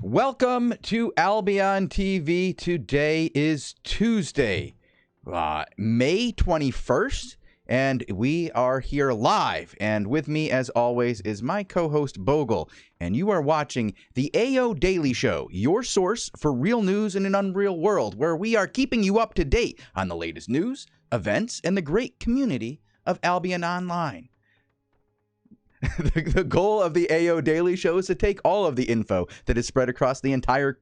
Welcome to Albion TV. Today is Tuesday, May 21st, and we are here live. And with me, as always, is my co-host Bogul, and you are watching the AO Daily Show, your source for real news in an unreal world, where we are keeping you up to date on the latest news, events, and the great community of Albion Online. The goal of the AO Daily Show is to take all of the info that is spread across the entire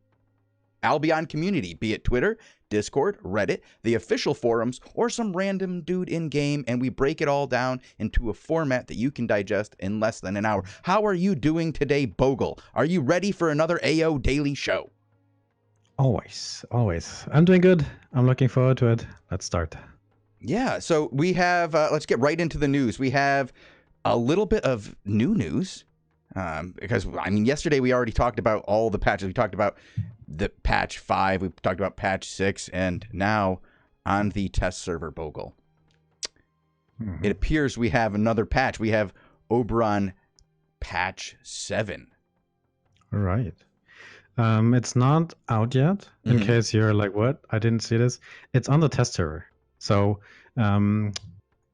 Albion community, be it Twitter, Discord, Reddit, the official forums, or some random dude in-game, and we break it all down into a format that you can digest in less than an hour. How are you doing today, Bogul? Are you ready for another AO Daily Show? Always. I'm doing good. I'm looking forward to it. Let's start. Yeah, so we have, let's get right into the news. We have a little bit of new news, because, I mean, yesterday we already talked about all the patches. We talked about the patch 5, we talked about patch 6, and now on the test server, Bogul, it appears we have another patch. We have Oberon patch 7. All right. It's not out yet, in case you're like, what? I didn't see this. It's on the test server. So,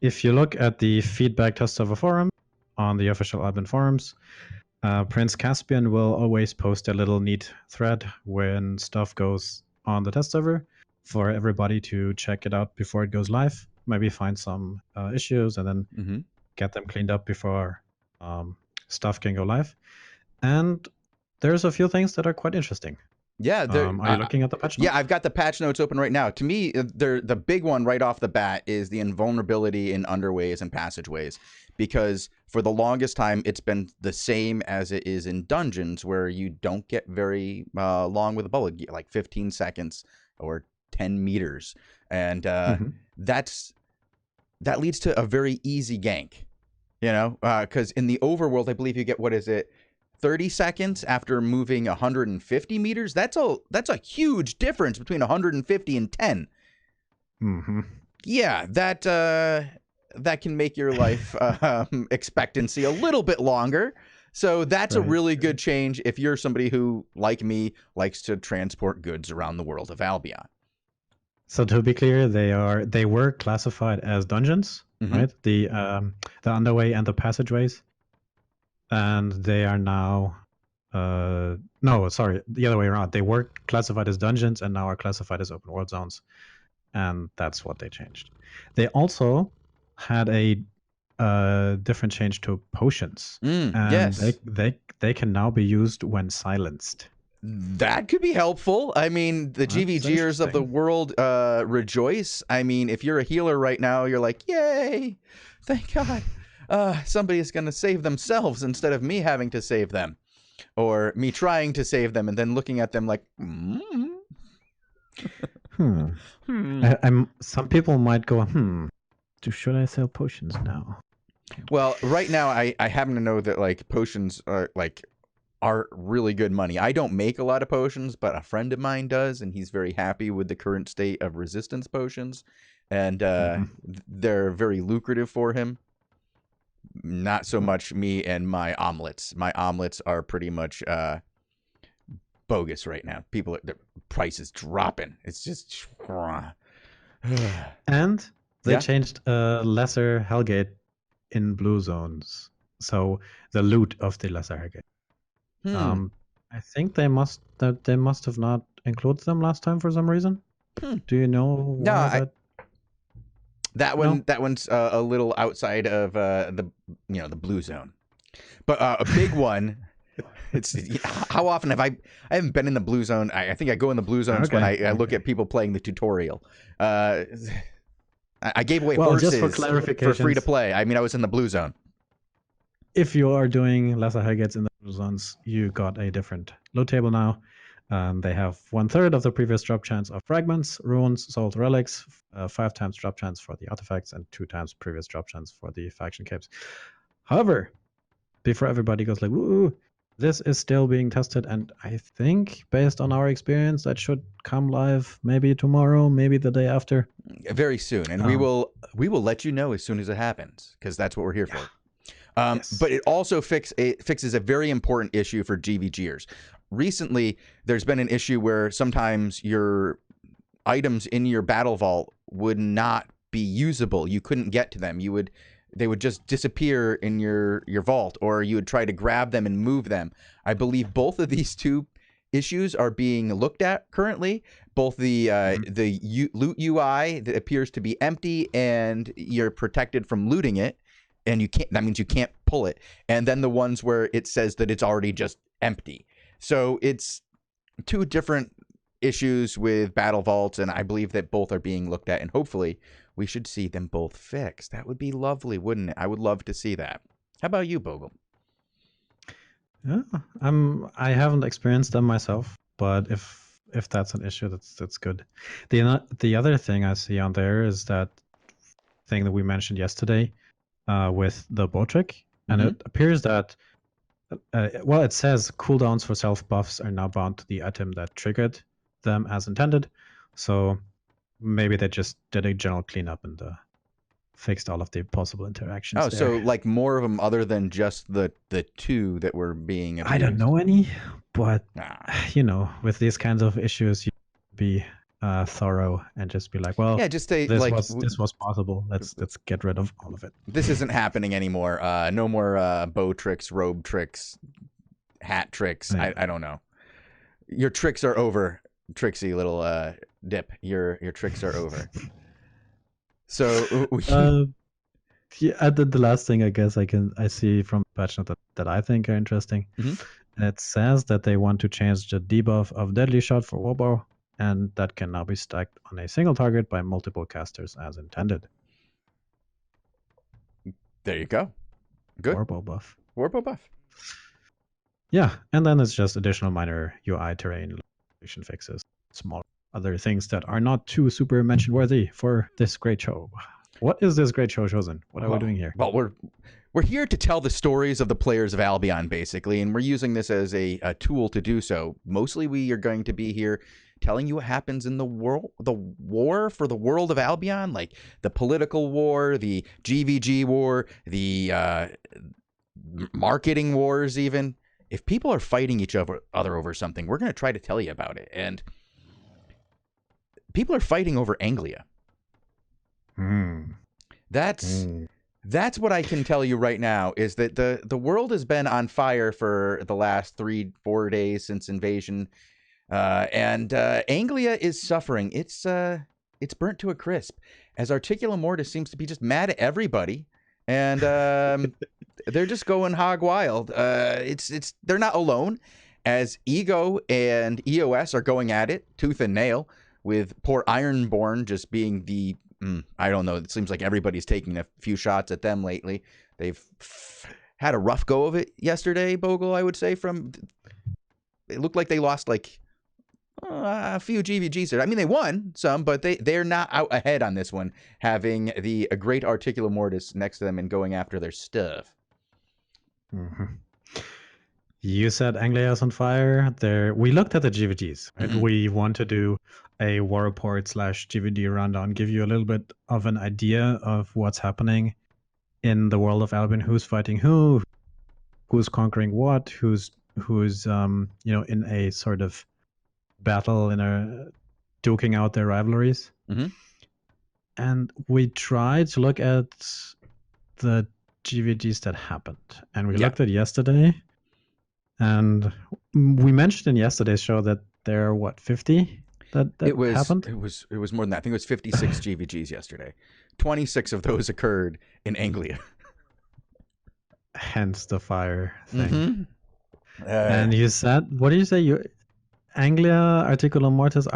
if you look at the feedback test server forum on the official Albion forums, Prince Caspian will always post a little neat thread when stuff goes on the test server for everybody to check it out before it goes live. Maybe find some issues and then get them cleaned up before stuff can go live. And there's a few things that are quite interesting. Yeah, are you looking at the patch notes? Yeah, I've got the patch notes open right now. To me, the big one right off the bat is the invulnerability in underways and passageways, because for the longest time it's been the same as it is in dungeons, where you don't get very long with a bullet, like 15 seconds or 10 meters, and that leads to a very easy gank, you know, because in the overworld, I believe you get, what is it, 30 seconds after moving 150 meters. That's a huge difference between 150 and 10. Yeah, that can make your life expectancy a little bit longer. So that's a really good change if you're somebody who, like me, likes to transport goods around the world of Albion. So to be clear, they were classified as dungeons, right? The underway and the passageways. And they are now, no, sorry, the other way around. They were classified as dungeons and now are classified as open world zones. And that's what they changed. They also had a different change to potions. And yes. they can now be used when silenced. That could be helpful. I mean, the GVGers of the world rejoice. I mean, if you're a healer right now, you're like, yay, thank God. Somebody is going to save themselves instead of me having to save them, or me trying to save them and then looking at them like, Some people might go, should I sell potions now? Well, right now I happen to know that like potions are really good money. I don't make a lot of potions, but a friend of mine does, and he's very happy with the current state of resistance potions, and they're very lucrative for him. Not so much me and my omelets. My omelets are pretty much bogus right now. The price is dropping. It's just and they changed lesser Hellgate in blue zones. So the loot of the lesser Hellgate. I think they must have not included them last time for some reason. Do you know why that one's a little outside of the blue zone, but a big one. It's how often have I haven't been in the blue zone. I think I go in the blue zones when I look at people playing the tutorial. I gave away horses just for free to play. I mean, I was in the blue zone. If you are doing lesser Hellgates in the blue zones, you got a different loot table now. They have 1/3 of the previous drop chance of fragments, runes, soul relics, 5 times drop chance for the artifacts, and 2 times previous drop chance for the faction capes. However, before everybody goes like, woo, this is still being tested, and I think, based on our experience, that should come live maybe tomorrow, maybe the day after. Very soon, and we will let you know as soon as it happens, because that's what we're here for. Yes. But it also fixes a very important issue for GVGers. Recently, there's been an issue where sometimes your items in your battle vault would not be usable. You couldn't get to them. They would just disappear in your vault, or you would try to grab them and move them. I believe both of these two issues are being looked at currently. Both the loot UI that appears to be empty and you're protected from looting it, and you can't. That means you can't pull it. And then the ones where it says that it's already just empty. So it's two different issues with battle vaults, and I believe that both are being looked at, and hopefully we should see them both fixed. That would be lovely, wouldn't it? I would love to see that. How about you, Bogul? Yeah, I haven't experienced them myself, but if that's an issue, that's good. The other thing I see on there is that thing that we mentioned yesterday, with the bow trick, and it appears that well, it says cooldowns for self buffs are now bound to the item that triggered them as intended. So maybe they just did a general cleanup and fixed all of the possible interactions. Oh, so like more of them other than just the two that were being abused. I don't know any, but you know, with these kinds of issues, you be thorough and just be like, well, yeah, just say this like this was possible. Let's get rid of all of it. This isn't happening anymore. No more bow tricks, robe tricks, hat tricks. Right. I don't know. Your tricks are over, Trixie little dip. Your tricks are over. So yeah, the last thing I guess I see from patch note that I think are interesting. It says that they want to change the debuff of deadly shot for warbow, and that can now be stacked on a single target by multiple casters as intended. There you go. Good. Warbow buff. Warbow buff. Yeah, and then it's just additional minor UI terrain location fixes, small other things that are not too super mention worthy for this great show. What is this great show, Shozen? What are we doing here? Well, we're here to tell the stories of the players of Albion, basically, and we're using this as a tool to do so. Mostly, we are going to be here telling you what happens in the war for the world of Albion, like the political war, the GVG war, the marketing wars, even. If people are fighting each other over something, we're going to try to tell you about it. And people are fighting over Anglia. That's what I can tell you right now, is that the world has been on fire for the last 3-4 days since invasion. And Anglia is suffering. It's burnt to a crisp, as Articulum Mortis seems to be just mad at everybody, and they're just going hog wild. They're not alone, as Ego and EOS are going at it tooth and nail, with poor Ironborn just being the I don't know. It seems like everybody's taking a few shots at them lately. They've had a rough go of it yesterday, Bogul, I would say. It looked like they lost like a few GVGs there. I mean, they won some, but they're not out ahead on this one, having a great Articulum Mortis next to them and going after their stuff. You said Anglia is on fire. We looked at the GVGs. Right? We want to do a war report / GVD rundown, give you a little bit of an idea of what's happening in the world of Albion, who's fighting who's conquering what, who's you know, in a sort of battle, in a duking out their rivalries. And we tried to look at the GVGs that happened, and we looked at yesterday, and we mentioned in yesterday's show that there are 50 that happened. It was more than that. I think it was 56 GVGs yesterday. 26 of those occurred in Anglia. Hence the fire thing. And you said, what did you say? Anglia, Articulum Mortis,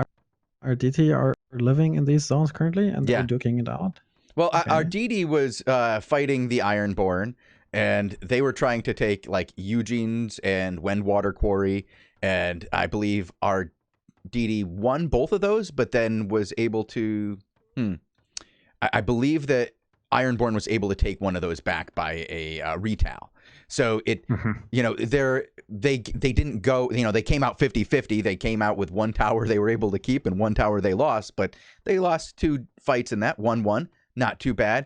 RDT are living in these zones currently, and they're duking it out? Well, RDT was fighting the Ironborn, and they were trying to take like Eugene's and Wendwater Quarry, and I believe RDT won both of those, but then was able to... I believe that Ironborn was able to take one of those back by a retail. So it, you know, they didn't go, you know, they came out 50-50. They came out with one tower they were able to keep and one tower they lost, but they lost 2 fights in that, 1-1, not too bad.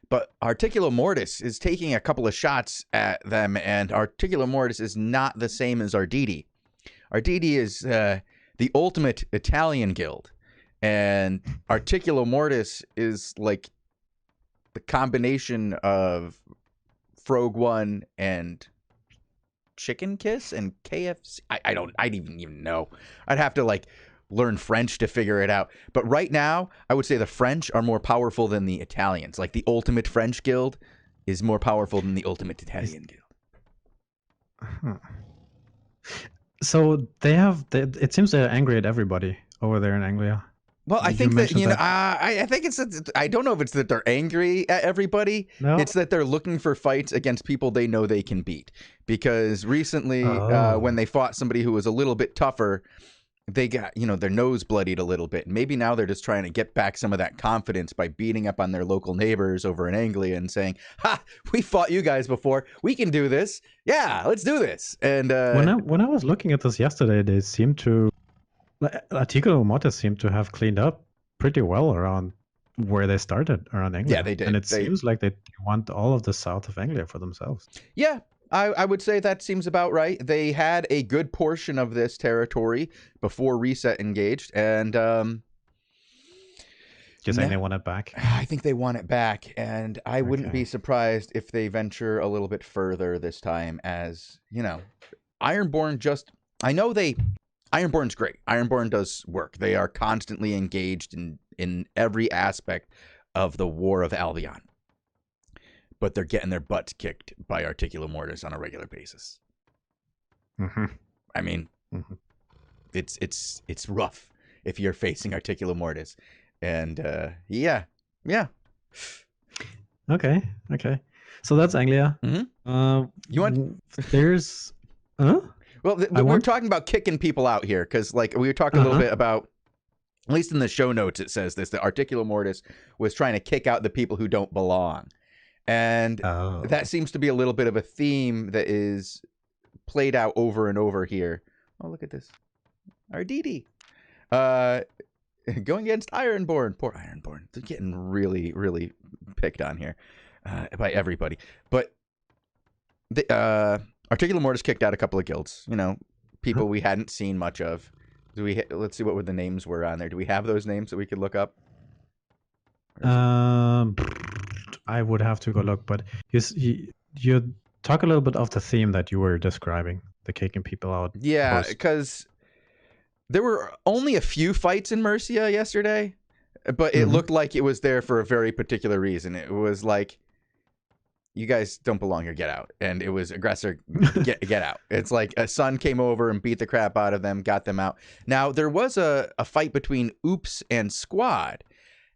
But Articulo Mortis is taking a couple of shots at them, and Articulo Mortis is not the same as Arditi. Arditi is the ultimate Italian guild, and Articulo Mortis is like the combination of Frogue One and Chicken Kiss and KFC. I don't even know. I'd have to like learn French to figure it out. But right now, I would say the French are more powerful than the Italians. Like the ultimate French guild is more powerful than the ultimate Italian guild. Huh. So it seems they're angry at everybody over there in Anglia. Well, I think that, I think it's, I don't know if it's that they're angry at everybody. No. It's that they're looking for fights against people they know they can beat. Because recently, when they fought somebody who was a little bit tougher, they got, their nose bloodied a little bit. Maybe now they're just trying to get back some of that confidence by beating up on their local neighbors over in Anglia and saying, ha, we fought you guys before. We can do this. Yeah, let's do this. And when I was looking at this yesterday, they seemed to, Articulo Mortis seemed to have cleaned up pretty well around where they started, around Anglia. Yeah, they did. And it seems like they want all of the south of Anglia for themselves. Yeah. I would say that seems about right. They had a good portion of this territory before Reset engaged, and you're saying they want it back? I think they want it back, and I wouldn't be surprised if they venture a little bit further this time. As Ironborn I know Ironborn's great. Ironborn does work. They are constantly engaged in every aspect of the War of Albion. But they're getting their butts kicked by Articulo Mortis on a regular basis. Mm-hmm. I mean, it's rough if you're facing Articulo Mortis, and yeah. Okay. So that's Anglia. Mm-hmm. You want? There's. Huh? Well, we're talking about kicking people out here because, like, we were talking a little bit about. At least in the show notes, it says this: that Articulo Mortis was trying to kick out the people who don't belong. And that seems to be a little bit of a theme that is played out over and over here. Oh, look at this. Arditi. Going against Ironborn. Poor Ironborn. They're getting really, really picked on here by everybody. But Articulo Mortis kicked out a couple of guilds. People we hadn't seen much of. Let's see what the names were on there. Do we have those names that we could look up? I would have to go look, but you talk a little bit of the theme that you were describing, the kicking people out. Yeah, because there were only a few fights in Mercia yesterday, but it looked like it was there for a very particular reason. It was like, you guys don't belong here, get out. And it was aggressor, get out. It's like a son came over and beat the crap out of them, got them out. Now, there was a fight between Oops and Squad.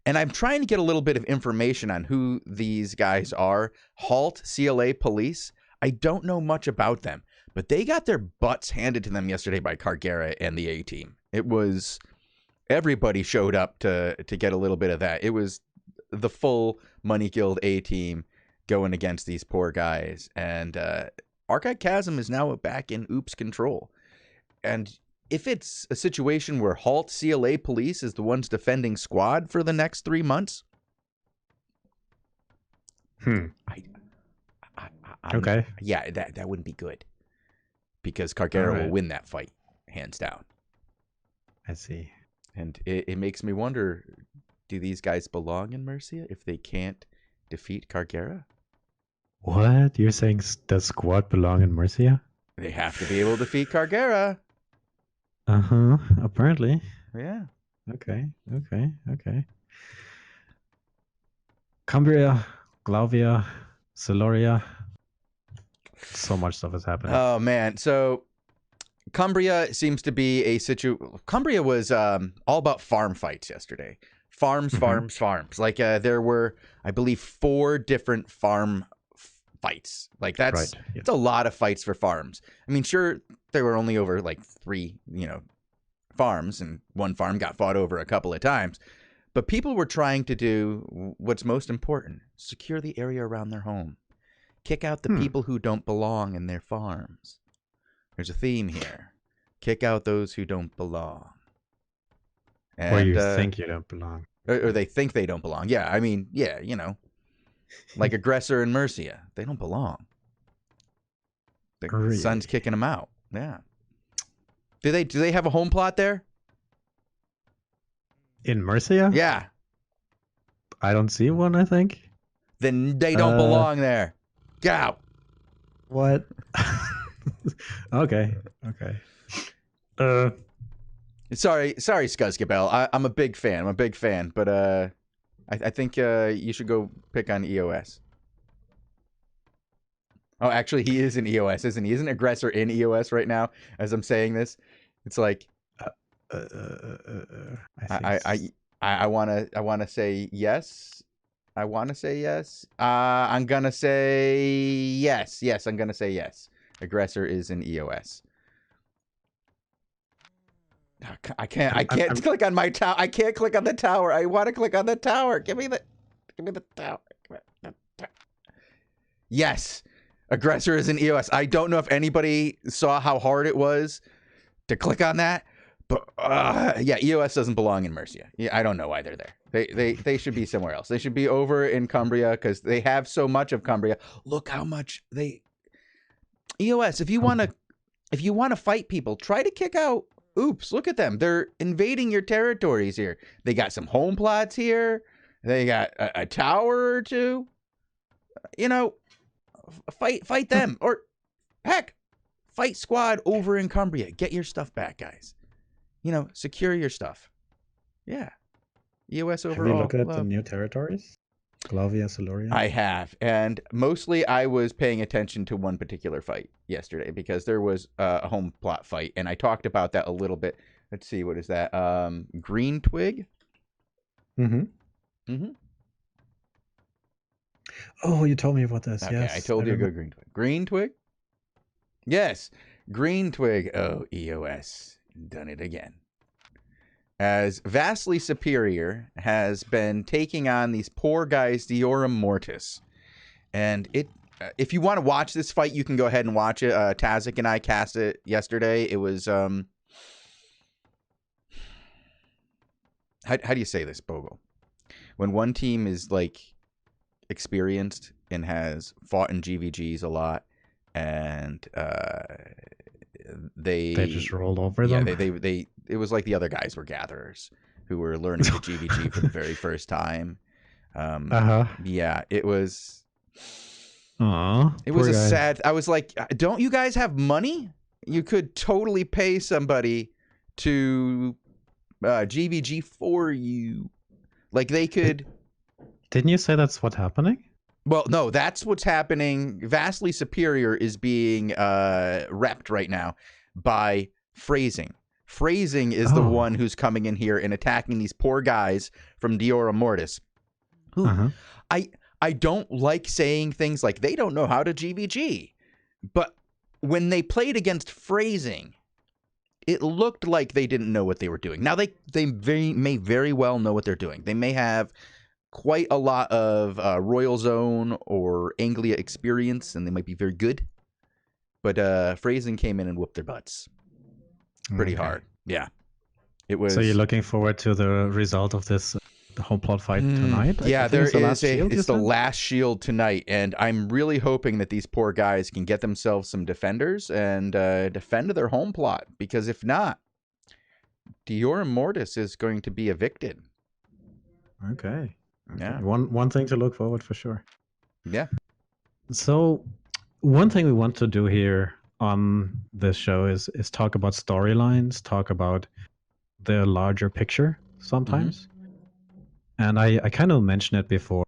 And I'm trying to get a little bit of information on who these guys are. Halt CLA Police. I don't know much about them, but they got their butts handed to them yesterday by Cargera and the A-Team. It was everybody showed up to get a little bit of that. It was the full Money Guild A-Team going against these poor guys. And Archive Chasm is now back in Oops control. And if it's a situation where Halt CLA Police is the ones defending Squad for the next 3 months, okay, yeah, that wouldn't be good because Cargera will win that fight hands down. I see, and it makes me wonder: do these guys belong in Mercia if they can't defeat Cargera? What you're saying? Does Squad belong in Mercia? They have to be able to defeat Cargera. Apparently. Yeah. Okay. Cumbria, Glauvia, Celoria. So much stuff is happening. Oh man. So Cumbria seems to be Cumbria was all about farm fights yesterday. Farms. Like there were, I believe, 4 different farm fights. Like that's right. It's a lot of fights for farms. I mean, sure, they were only over like 3, farms, and one farm got fought over a couple of times. But people were trying to do what's most important: secure the area around their home, kick out the people who don't belong in their farms. There's a theme here: kick out those who don't belong. And, or you think you don't belong. Or they think they don't belong. Yeah, I mean, yeah, Like Aggressor and Mercia. They don't belong. The Really? sun's kicking them out. Yeah. Do they have a home plot there? In Mercia? Yeah. I don't see one, I think. Then they don't belong there. Get out. What? Okay. Sorry, Scuzzgabell. I'm a big fan. But I think you should go pick on EOS. Oh, actually, he is in EOS, isn't he? Isn't Aggressor in EOS right now? As I'm saying this, it's like I wanna say yes. I wanna say yes. I'm gonna say yes. Yes, I'm gonna say yes. Aggressor is in EOS. I can't click on my tower. I can't click on the tower. I want to click on the tower. Give me the tower. Yes. Aggressor is in EOS. I don't know if anybody saw how hard it was to click on that, but yeah, EOS doesn't belong in Mercia. Yeah, I don't know why they're there. They should be somewhere else. They should be over in Cumbria because they have so much of Cumbria. Look how much they EOS. If you want to fight people, try to kick out. Oops, look at them. They're invading your territories here. They got some home plots here. They got a tower or two. You know, fight them. Or, heck, fight squad over in Cumbria. Get your stuff back, guys. You know, secure your stuff. Yeah. EOS overall. Have you looked at the new territories? Glavia, Siluria? I have. And mostly I was paying attention to one particular fight yesterday because there was a home plot fight. And I talked about that a little bit. Let's see. What is that? Green Twig? Oh, you told me about this. Okay, yes. I told you to go Green Twig. Green Twig? Yes. Green Twig. Oh, EOS. Done it again. As Vastly Superior has been taking on these poor guys, Diorum Mortis. And if you want to watch this fight, you can go ahead and watch it. Tazik and I cast it yesterday. It was, how do you say this, Bogul? When one team is, like, experienced and has fought in GVGs a lot, and they just rolled over them. Yeah, it was like the other guys were gatherers who were learning the GVG for the very first time. Yeah, it was. It was a sad. I was like, don't you guys have money? You could totally pay somebody to GVG for you. Like they could. Didn't you say that's what's happening? Well, no, that's what's happening. Vastly Superior is being repped right now by Phrasing. Phrasing is the one who's coming in here and attacking these poor guys from Diorum Mortis. Who I don't like saying things like they don't know how to GVG. But when they played against Phrasing, it looked like they didn't know what they were doing. Now, they may very well know what they're doing. They may have quite a lot of Royal Zone or Anglia experience, and they might be very good. But Phrasing came in and whooped their butts pretty hard. Yeah. It was. So you're looking forward to the result of this home plot fight tonight? Yeah, it's the last shield tonight, and I'm really hoping that these poor guys can get themselves some defenders and defend their home plot, because if not, Diorum Mortis is going to be evicted. Okay. Yeah. One thing to look forward for sure. Yeah. So one thing we want to do here on this show is talk about storylines, talk about the larger picture sometimes. And I kind of mentioned it before.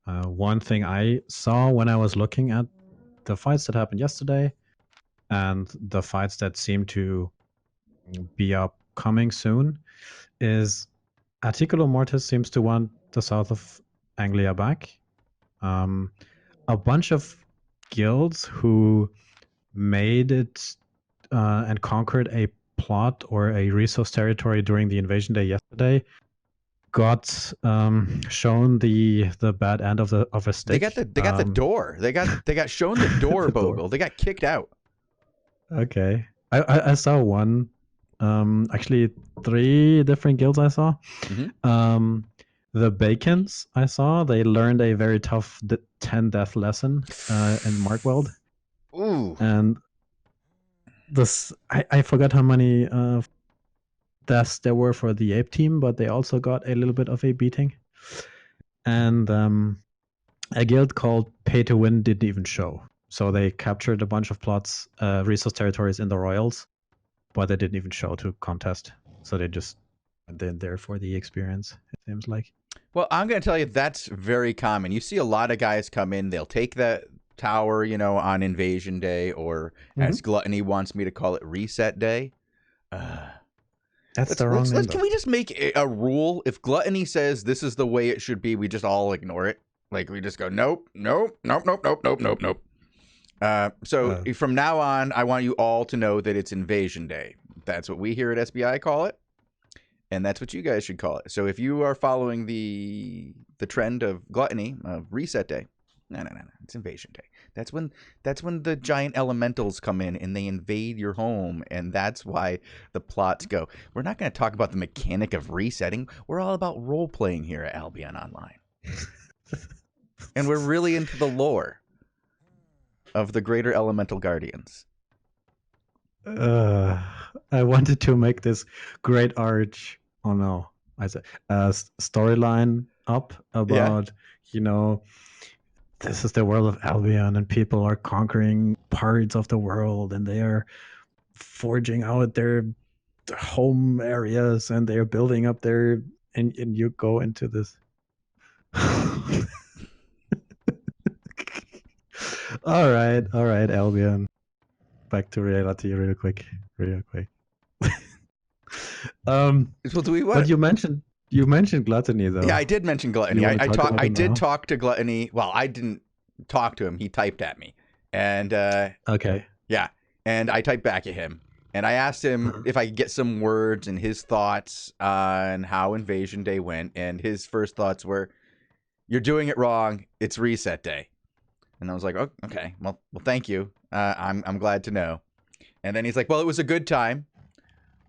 One thing I saw when I was looking at the fights that happened yesterday and the fights that seem to be upcoming soon is Articulo Mortis seems to want the south of Anglia back. A bunch of guilds who made it and conquered a plot or a resource territory during the invasion day yesterday got shown the bad end of a stick. They got the door. They got shown the door, Bogul. They got kicked out. Okay. I saw one. Actually 3 different guilds I saw. the Bacons I saw, they learned a very tough 10 death lesson in Markweld. Ooh. And this, I forgot how many deaths there were for the Ape team, but they also got a little bit of a beating. And a guild called Pay to Win didn't even show. So they captured a bunch of plots, resource territories in the Royals, but they didn't even show to contest. So they just went there for the experience, it seems like. Well, I'm going to tell you that's very common. You see a lot of guys come in, they'll take that tower, you know, on Invasion Day, or as Gluttony wants me to call it, Reset Day. That's the wrong number. Can we just make a rule? If Gluttony says this is the way it should be, we just all ignore it. Like, we just go, nope, nope, nope, nope, nope, nope, nope, nope. So from now on, I want you all to know that it's Invasion Day. That's what we here at SBI call it. And that's what you guys should call it. So if you are following the trend of Gluttony, of Reset Day, no, it's Invasion Day. That's when the giant elementals come in and they invade your home, and that's why the plots go. We're not going to talk about the mechanic of resetting. We're all about role playing here at Albion Online, and we're really into the lore of the greater elemental guardians. I wanted to make this great arch. Oh no, I said storyline up about this is the world of Albion, and people are conquering parts of the world, and they are forging out their home areas, and they are building up their. And you go into this. All right, Albion. Back to reality, real quick. So do we want? But you mentioned Gluttony, though. Yeah, I did mention Gluttony. I did talk to Gluttony. Well, I didn't talk to him. He typed at me, and okay, yeah, and I typed back at him, and I asked him if I could get some words and his thoughts on how Invasion Day went, and his first thoughts were, "You're doing it wrong. It's Reset Day." And I was like, "Oh, okay. Well, thank you. I'm glad to know." And then he's like, "Well, it was a good time.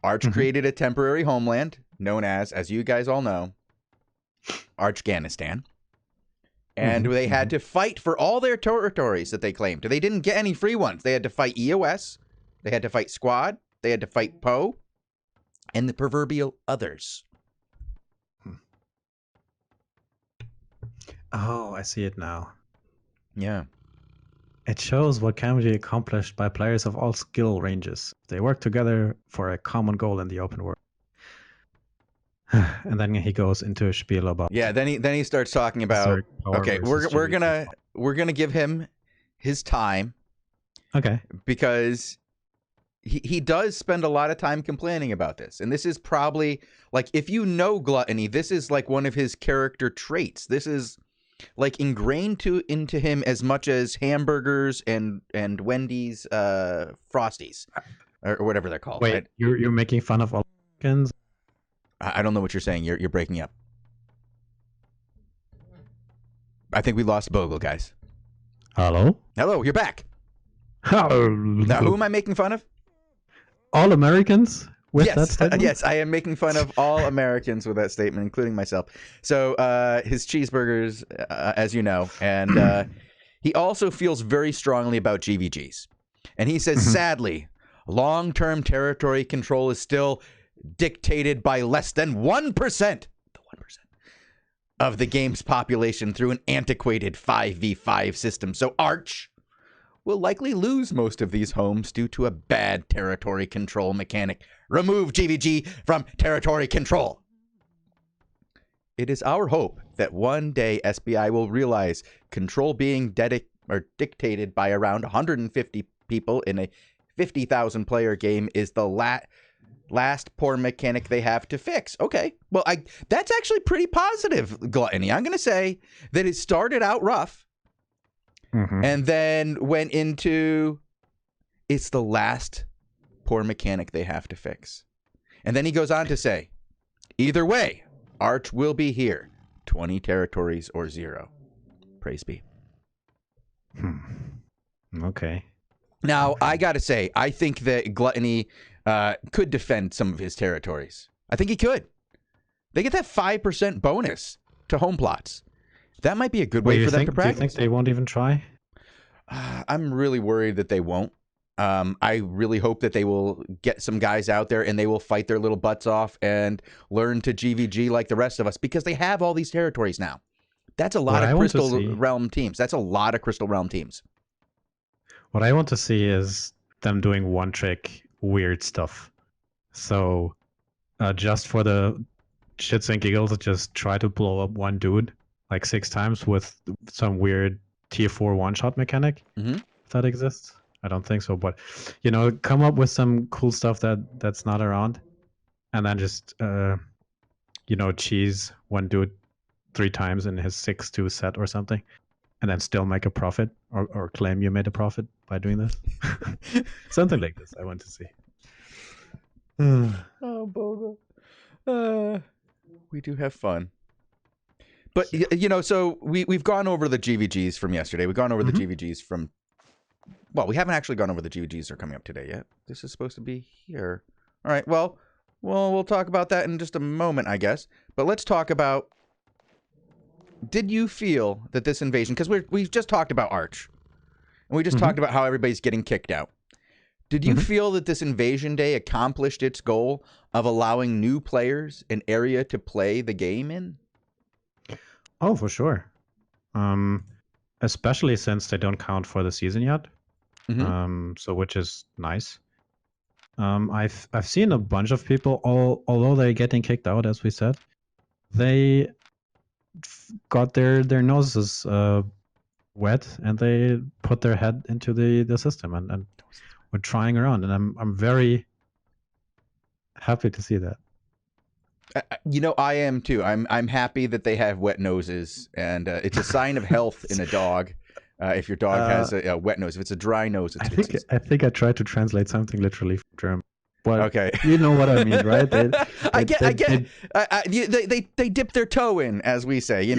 Arch created a temporary homeland known as you guys all know, Archghanistan. And they had to fight for all their territories that they claimed. They didn't get any free ones. They had to fight EOS. They had to fight Squad. They had to fight Poe. And the proverbial others." Oh, I see it now. Yeah. It shows what can be accomplished by players of all skill ranges. They work together for a common goal in the open world. And then he goes into a spiel about. Yeah. Then he starts talking about. Okay, we're gonna give him his time. Okay. Because he does spend a lot of time complaining about this, and this is probably like, if you know Gluttony, this is like one of his character traits. This is like ingrained into him as much as hamburgers and Wendy's Frosties or whatever they're called. Wait, right? You're making fun of all Americans? I don't know what you're saying. You're breaking up. I think we lost Bogul, guys. Hello, you're back. Hello. Now, who am I making fun of? All Americans? With that statement? Yes, I am making fun of all Americans with that statement, including myself. So his cheeseburgers, as you know, and he also feels very strongly about GVGs. And he says, sadly, long-term territory control is still dictated by less than 1%, the 1% of the game's population through an antiquated 5v5 system. So Arch will likely lose most of these homes due to a bad territory control mechanic. Remove GVG from territory control. It is our hope that one day SBI will realize control being dictated by around 150 people in a 50,000 player game is the last poor mechanic they have to fix. Okay, well, that's actually pretty positive, Gluttony. I'm going to say that it started out rough. And then went into, it's the last poor mechanic they have to fix. And then he goes on to say, either way, Arch will be here. 20 territories or 0. Praise be. Okay. Now, I got to say, I think that Gluttony could defend some of his territories. I think he could. They get that 5% bonus to home plots. That might be a good Well, way for them to do you practice. think they won't even try? I'm really worried that they won't. I really hope that they will get some guys out there and they will fight their little butts off and learn to GVG like the rest of us, because they have all these territories now. That's a lot of Crystal Realm teams. That's a lot of Crystal Realm teams. What I want to see is them doing one-trick weird stuff. So just for the shits and giggles, just try to blow up one dude like 6 times with some weird tier 4 one-shot mechanic. If that exists. I don't think so, but come up with some cool stuff that's not around, and then just cheese one dude 3 times in his 6-2 set or something, and then still make a profit or claim you made a profit by doing this. Something like this I want to see. Oh, Bogul. We do have fun. But, so we've gone over the GVGs from yesterday. We've gone over the GVGs from... Well, we haven't actually gone over the GVGs that are coming up today yet. This is supposed to be here. All right, well, we'll talk about that in just a moment, I guess. But let's talk about... Did you feel that this invasion... Because we've just talked about Arch. And we just talked about how everybody's getting kicked out. Did you feel that this invasion day accomplished its goal of allowing new players an area to play the game in? Oh, for sure. Especially since they don't count for the season yet. So which is nice. I've seen a bunch of people, although they're getting kicked out, as we said, they got their noses wet and they put their head into the system and were trying around, and I'm very happy to see that. I am too. I'm happy that they have wet noses, and it's a sign of health in a dog. If your dog has a wet nose, if it's a dry nose, I think I tried to translate something literally from German. But okay, you know what I mean, right? I get. They dip their toe in, as we say. You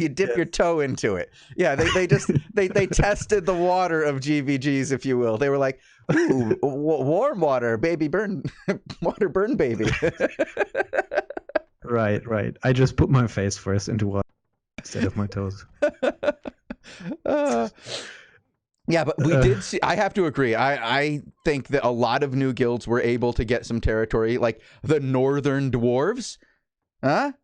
dip your toe into it. Yeah, they just they tested the water of GVGs, if you will. They were like, ooh, warm water, baby, burn water, burn baby. Right. I just put my face first into water instead of my toes. Yeah, but we did see. I have to agree. I think that a lot of new guilds were able to get some territory, like the Northern Dwarves.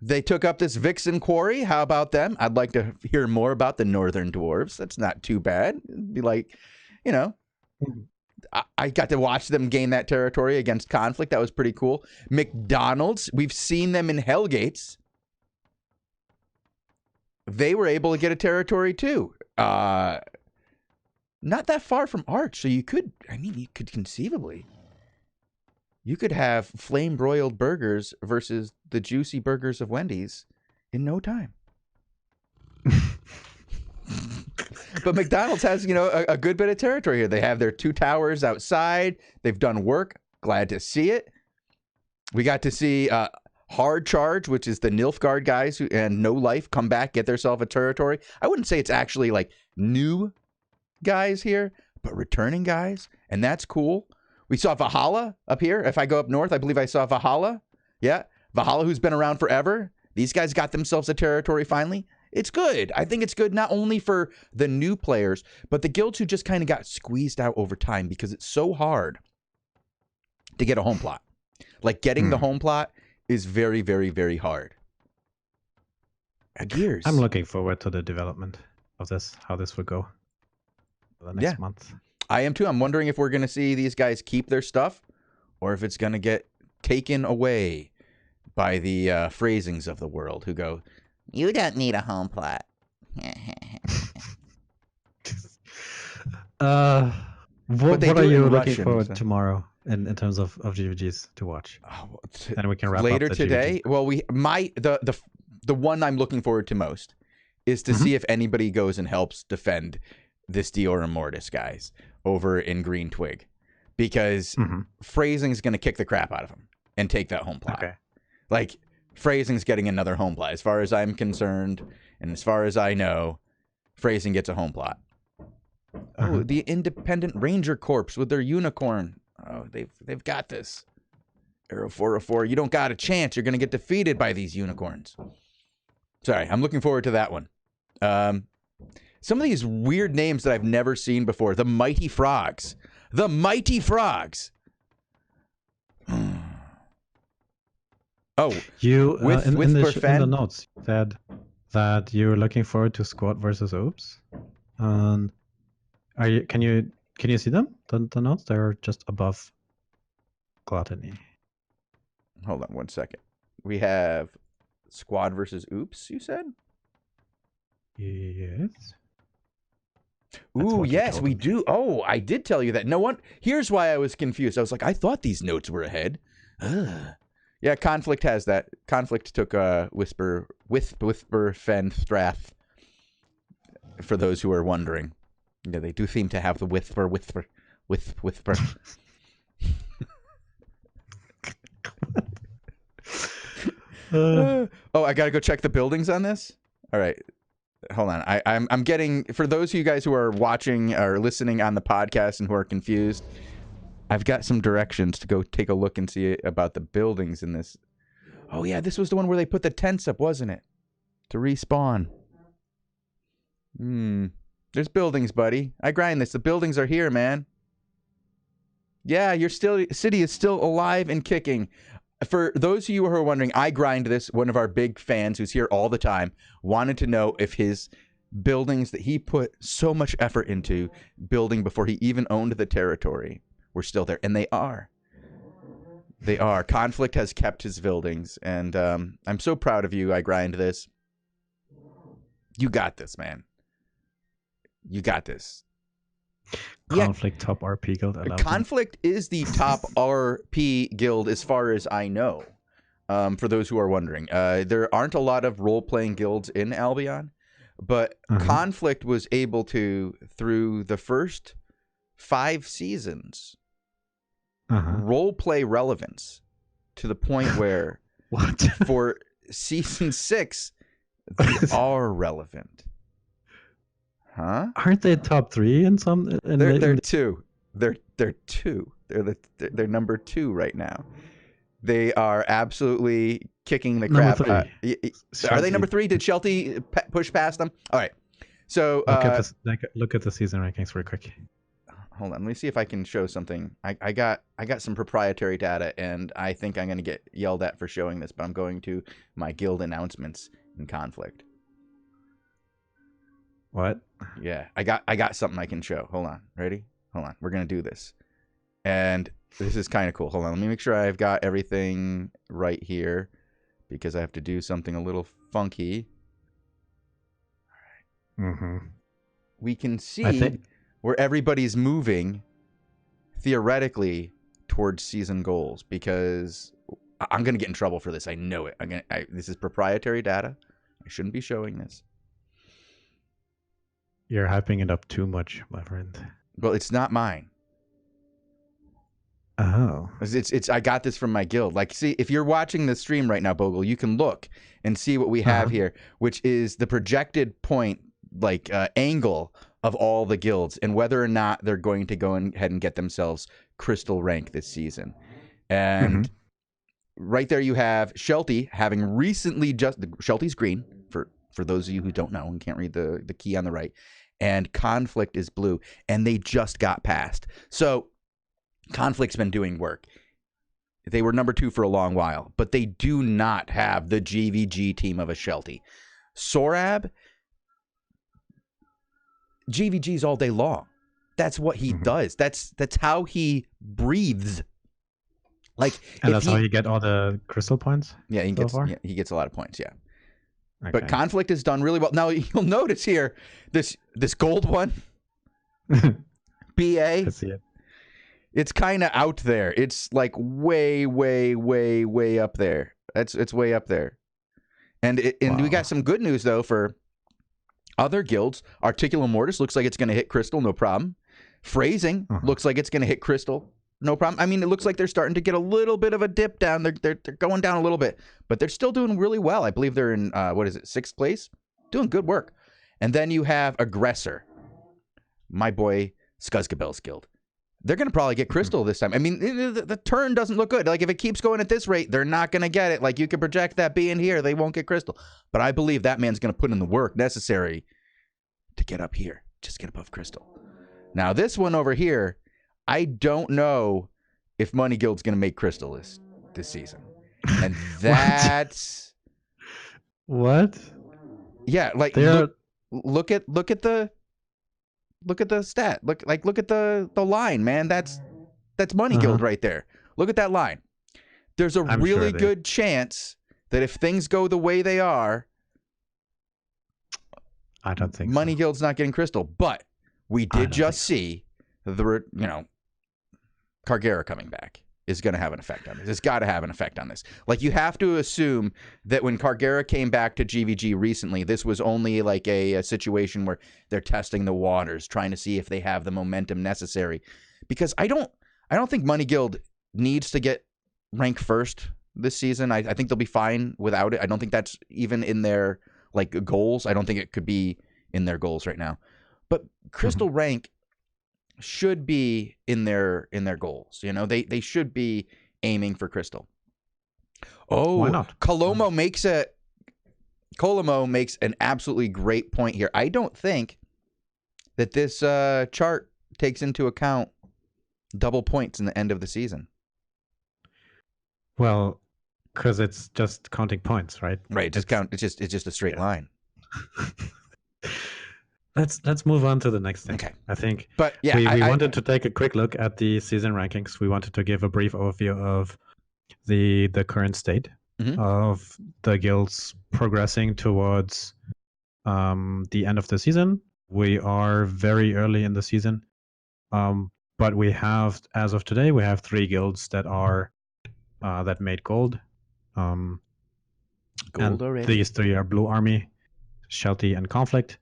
They took up this Vixen Quarry. How about them? I'd like to hear more about the Northern Dwarves. That's not too bad. It'd be like, I got to watch them gain that territory against Conflict. That was pretty cool. McDonald's, we've seen them in Hellgates. They were able to get a territory too. Not that far from Arch, so you could conceivably. You could have flame broiled burgers versus the juicy burgers of Wendy's in no time. But McDonald's has, a good bit of territory here. They have their 2 towers outside. They've done work. Glad to see it. We got to see Hard Charge, which is the Nilfgaard guys and No Life come back, get themselves a territory. I wouldn't say it's actually like new guys here, but returning guys, and that's cool. We saw Valhalla up here. If I go up north, I believe I saw Valhalla. Yeah, Valhalla, who's been around forever. These guys got themselves a territory finally. It's good. I think it's good not only for the new players, but the guilds who just kind of got squeezed out over time because it's so hard to get a home plot. Like getting the home plot is very, very, very hard. Gears. I'm looking forward to the development of this, how this will go for the next month. I am too. I'm wondering if we're going to see these guys keep their stuff or if it's going to get taken away by the phrasings of the world who go, you don't need a home plot. What are you looking forward tomorrow in terms of GVGs to watch? And we can wrap later up the today. GVG. Well, the one I'm looking forward to most is to see if anybody goes and helps defend this Diorum Mortis guys over in Green Twig, because Phrasing's going to kick the crap out of him and take that home plot. Okay. Like, Phrasing's getting another home plot. As far as I'm concerned, and as far as I know, Phrasing gets a home plot. Oh, the Independent Ranger Corps with their unicorn. Oh, they've got this. Arrow 404, you don't got a chance. You're going to get defeated by these unicorns. Sorry, I'm looking forward to that one. Some of these weird names that I've never seen before. The Mighty Frogs. The Mighty Frogs. Oh, You in the Fen? notes said that you're looking forward to Squad versus Oops. And can you see them? The notes, they're just above Gluttony. Hold on one second. We have Squad versus Oops, you said? Yes. Ooh, yes, we do. Oh, I did tell you that. No one. Here's why I was confused. I was like, I thought these notes were ahead. Yeah, Conflict has that. Conflict took Whisper Fen Strath. For those who are wondering, yeah, they do seem to have the Whisper. Oh, I gotta go check the buildings on this. All right. Hold on. I'm getting, for those of you guys who are watching or listening on the podcast and who are confused, I've got some directions to go take a look and see about the buildings in this. Oh yeah, this was the one where they put the tents up, wasn't it? To respawn. There's buildings, buddy. I grind this. The buildings are here, man. Yeah, city is still alive and kicking. For those of you who are wondering, I grind this. One of our big fans who's here all the time wanted to know if his buildings that he put so much effort into building before he even owned the territory were still there. And they are. They are. Conflict has kept his buildings. And I'm so proud of you. I grind this. You got this, man. You got this. Conflict top RP guild. Conflict is the top RP guild as far as I know. For those who are wondering, there aren't a lot of role-playing guilds in Albion, but Conflict was able to, through the first 5 seasons, role-play relevance to the point where for season 6, they are relevant. Huh? Aren't they top 3 in some? They're 2. They're 2. They're number 2 right now. They are absolutely kicking the crap. Are they number 3? Did Shelty push past them? All right. So look at the season rankings real quick. Hold on. Let me see if I can show something. I got some proprietary data, and I think I'm going to get yelled at for showing this, but I'm going to my guild announcements in Conflict. What? Yeah, I got something I can show. Hold on. Ready? Hold on. We're going to do this. And this is kind of cool. Hold on. Let me make sure I've got everything right here because I have to do something a little funky. All right. We can see where everybody's moving theoretically towards season goals because I'm going to get in trouble for this. I know it. This is proprietary data. I shouldn't be showing this. You're hyping it up too much, my friend. Well, it's not mine. Oh. It's I got this from my guild. Like, see, if you're watching the stream right now, Bogul, you can look and see what we have here, which is the projected point, like, angle of all the guilds and whether or not they're going to go ahead and get themselves crystal rank this season. And right there you have Shelty having recently Shelty's green, for those of you who don't know and can't read the key on the right, and Conflict is blue, and they just got past. So Conflict's been doing work. They were number 2 for a long while, but they do not have the GVG team of a Shelty. Sorab, GVG's all day long. That's what he does. That's how he breathes. Like, and that's how you get all the crystal points? Yeah, he gets a lot of points, yeah. Okay. But Conflict has done really well. Now, you'll notice here, this gold one, BA, I see it. It's kind of out there. It's like way, way, way, way up there. It's way up there. And we got some good news, though, for other guilds. Articulum Mortis looks like it's going to hit Crystal, no problem. Phrasing looks like it's going to hit Crystal, no problem. I mean, it looks like they're starting to get a little bit of a dip down. They're going down a little bit, but they're still doing really well. I believe they're in, 6th place? Doing good work. And then you have Aggressor, my boy Skuzgabel's guild. they're going to probably get Crystal this time. I mean, the turn doesn't look good. Like, if it keeps going at this rate, they're not going to get it. Like, you can project that being here, they won't get Crystal. But I believe that man's going to put in the work necessary to get up here. Just get above Crystal. Now, this one over here, I don't know if Money Guild's going to make Crystal this season. And that's... What? Yeah, like, look at the stat. Look at the line, man. That's Money Guild right there. Look at that line. There's a really good chance that if things go the way they are, I don't think Money Guild's not getting Crystal. But we did just see Cargera coming back is going to have an effect on this. It's got to have an effect on this. Like, you have to assume that when Cargera came back to GVG recently, this was only like a situation where they're testing the waters, trying to see if they have the momentum necessary. Because I don't think Money Guild needs to get rank first this season. I think they'll be fine without it. I don't think that's even in their like goals. I don't think it could be in their goals right now. But Crystal rank should be in their goals. You know, they should be aiming for Crystal. Oh, why not? Colomo makes an absolutely great point here. I don't think that this chart takes into account double points in the end of the season. Well, because it's just counting points, right? Right. It's just a straight line. Let's move on to the next thing. Okay. I think we wanted to take a quick look at the season rankings. We wanted to give a brief overview of the current state of the guilds progressing towards the end of the season. We are very early in the season, but we have, as of today, we have 3 guilds that are that made gold. Gold already. These 3 are Blue Army, Shelty, and Conflict.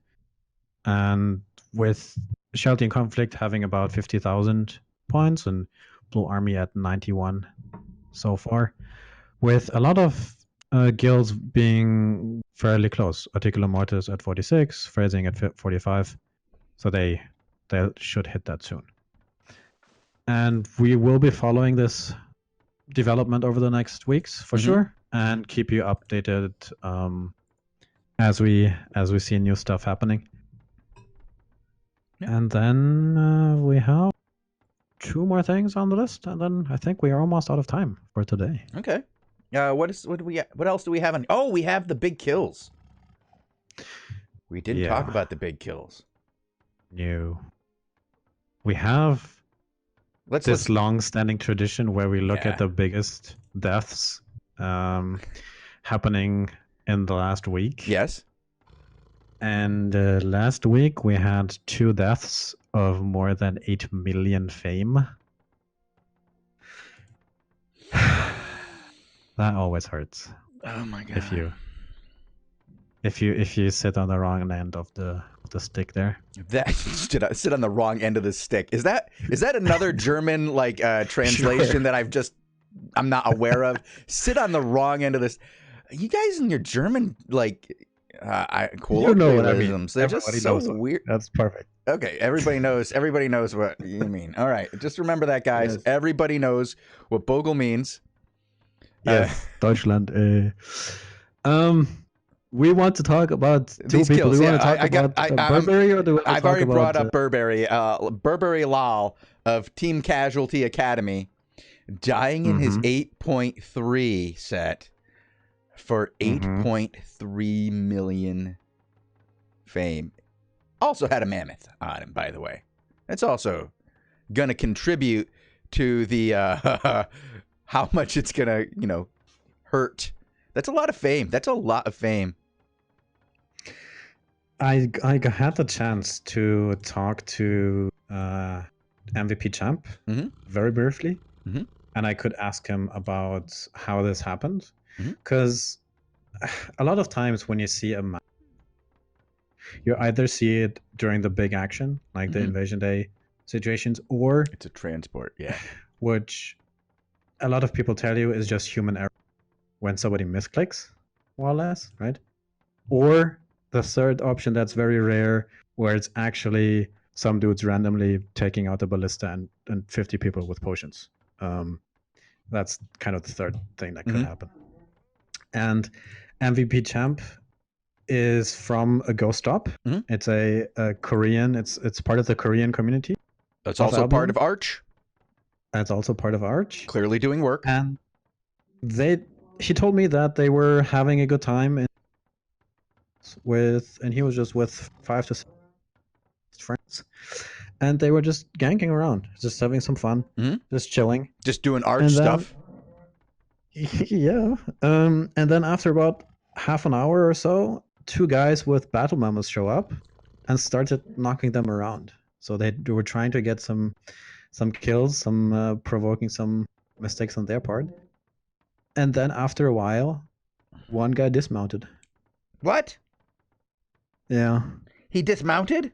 And with Shelty and Conflict having about 50,000 points and Blue Army at 91 so far, with a lot of guilds being fairly close. Articular Mortis at 46, Phrasing at 45. So they should hit that soon. And we will be following this development over the next weeks for sure, and keep you updated as we see new stuff happening. Yeah. And then we have 2 more things on the list, and then I think we are almost out of time for today. Okay. What else do we have on? Oh, we have the big kills. We didn't talk about the big kills. No. We have this long-standing tradition where we look at the biggest deaths happening in the last week. Yes. And last week we had 2 deaths of more than 8 million fame. That always hurts. Oh my god! If you sit on the wrong end of the stick there. That sit on the wrong end of the stick. Is that another German like translation that I'm not aware of? Sit on the wrong end of this. You guys in your German like. You know what I mean. They're just so weird. That's perfect. Okay, everybody knows what you mean. All right, just remember that, guys. Yes. Everybody knows what Bogul means. Yes, Deutschland. We want to talk about 2 people. Kills, do we want to talk about Burberry, or do we I've already brought up Burberry. Burberry Lal of Team Casualty Academy, dying in his 8.3 set. For 8.3 million fame. Also had a mammoth on him, by the way. That's also going to contribute to the how much it's going to, hurt. That's a lot of fame. That's a lot of fame. I had the chance to talk to MVP Champ very briefly, and I could ask him about how this happened. Because a lot of times when you see a map, you either see it during the big action, like the Invasion Day situations, or it's a transport, which a lot of people tell you is just human error when somebody misclicks, more or less, right? Or the third option that's very rare, where it's actually some dudes randomly taking out the ballista and 50 people with potions. That's kind of the third thing that could happen. And MVP champ is from a Ghost Stop. It's a Korean. It's part of the Korean community. It's also part of Arch. It's also part of Arch. Clearly doing work. And he told me that they were having a good time and he was just with 5 to 6 friends, and they were just ganking around, just having some fun, just chilling, just doing Arch stuff. Yeah. And then after about half an hour or so, 2 guys with battle mammoths show up and started knocking them around. So they were trying to get some kills, provoking some mistakes on their part. And then after a while, one guy dismounted. What? Yeah. He dismounted?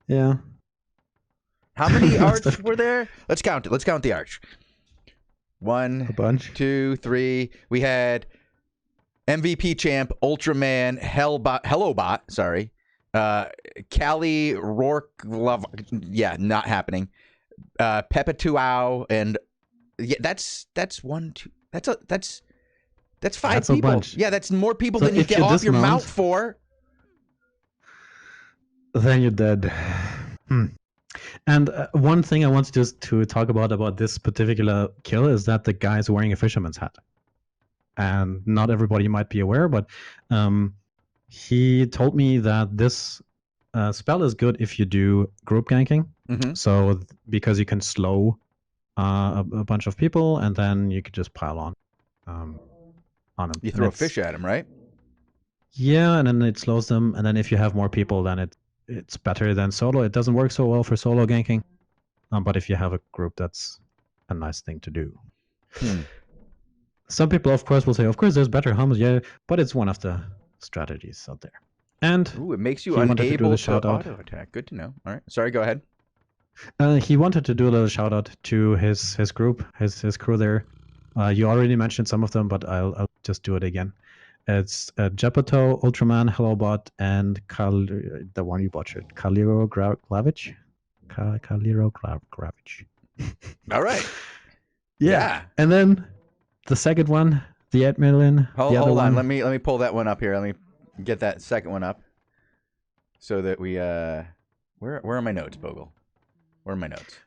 Yeah. How many Arch were there? Let's count it. Let's count the Arch. A 1, bunch. 2, 3. We had MVP champ, Ultraman, Hellobot, sorry. Callie, Rourke, Love, yeah, not happening. Pepituau, and yeah, that's 1, 2. That's 5 people. Bunch. Yeah, that's more people than you get off your mount for. Then you're dead. And one thing I wanted just to talk about this particular kill is that the guy is wearing a fisherman's hat. And not everybody might be aware, but he told me that this spell is good if you do group ganking. So because you can slow a bunch of people, and then you could just pile on them. You throw a fish at him, right? Yeah, and then it slows them. And then if you have more people, then it's better than solo. It doesn't work so well for solo ganking, but if you have a group, that's a nice thing to do. Some people, of course, will say, of course, there's better hummus, yeah, but it's one of the strategies out there. And it makes you unable to auto attack. Good to know. All right, sorry, go ahead. He wanted to do a little shout out to his group, his crew there. You already mentioned some of them, but I'll just do it again. It's Jepato, Ultraman, Hellobot, and the one you butchered, Kaliro Gravich. Kaliro Gravich. All right. Yeah. And then the second one, the 8 million. Hold on. Let me pull that one up here. Let me get that second one up, so that we where are my notes, Bogul? Where are my notes?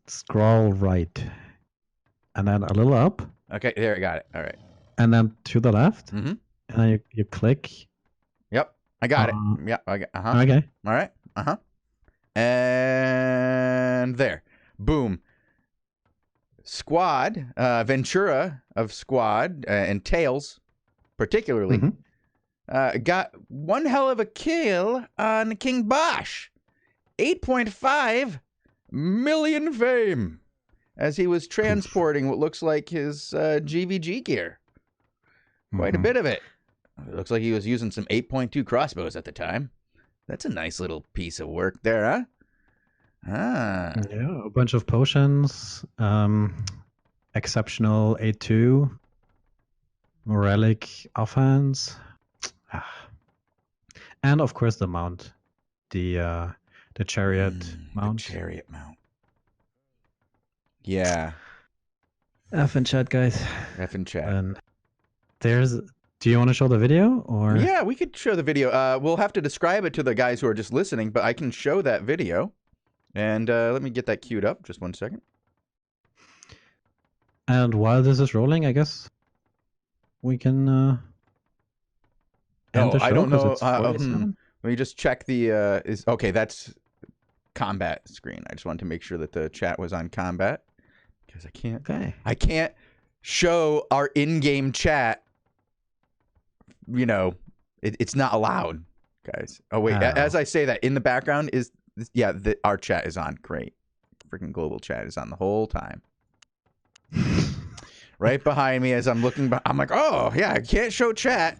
Scroll right, and then a little up. Okay, there, I got it. All right. And then to the left, and then you click. Yep, I got it. Yep, I got. Okay. All right. And there, boom. Squad, Ventura of Squad and Tails, particularly, got one hell of a kill on King Bosch. 8.5 million fame as he was transporting what looks like his GVG gear. Quite a bit of it. It looks like he was using some 8.2 crossbows at the time. That's a nice little piece of work there, huh? Yeah, a bunch of potions, exceptional 8-2, relic offense, and of course the mount, the chariot mount. The chariot mount. Yeah. F in chat, guys. F in chat. And do you want to show the video, or? Yeah, we could show the video. We'll have to describe it to the guys who are just listening, but I can show that video. And let me get that queued up. Just 1 second. And while this is rolling, I guess we can end the show. I don't know. Let me just check the okay, that's combat screen. I just wanted to make sure that the chat was on combat, because I can't show our in-game chat. You know, it's not allowed, guys. Oh wait, as I say that, in the background is our chat is on. Great, freaking global chat is on the whole time. Right behind me as I'm looking, I'm like, oh yeah, I can't show chat.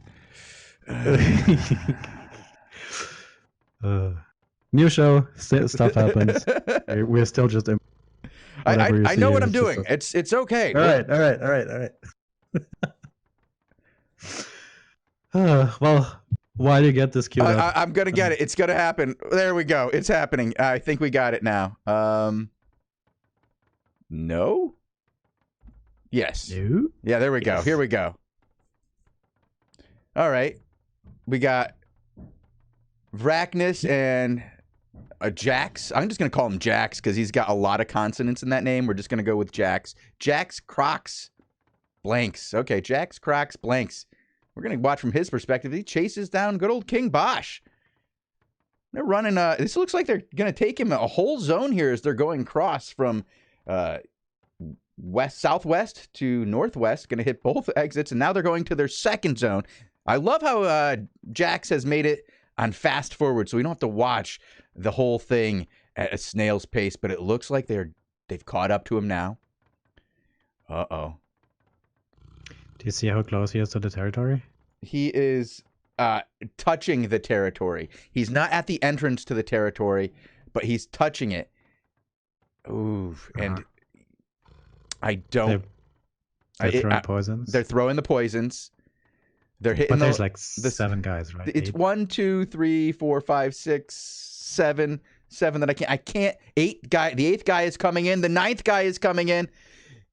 New show, stuff happens. We're still just. I know what I'm doing. It's okay. All right. Well, while you get this queued up. I'm gonna get it. It's gonna happen. There we go. It's happening. I think we got it now. No. Yes. No? Yeah. There we go. Yes. Here we go. All right. We got Vracnus and Jax. I'm just gonna call him Jax because he's got a lot of consonants in that name. We're just gonna go with Jax. Jax Crocs Blanks. Okay, Jax Crocs Blanks. We're going to watch from his perspective. He chases down good old King Bosch. They're running. This looks like they're going to take him a whole zone here as they're going across from southwest to northwest. Going to hit both exits, and now they're going to their second zone. I love how Jax has made it on fast forward, so we don't have to watch the whole thing at a snail's pace. But it looks like they've caught up to him now. Uh-oh. Do you see how close he is to the territory? He is touching the territory. He's not at the entrance to the territory, but he's touching it. Ooh, and I don't... They're throwing poisons? They're throwing the poisons. They're hitting but there's like 7 guys, right? It's 8? 1, 2, 3, 4, 5, 6, 7 that I can't. 8 guy. The 8th guy is coming in. The 9th guy is coming in.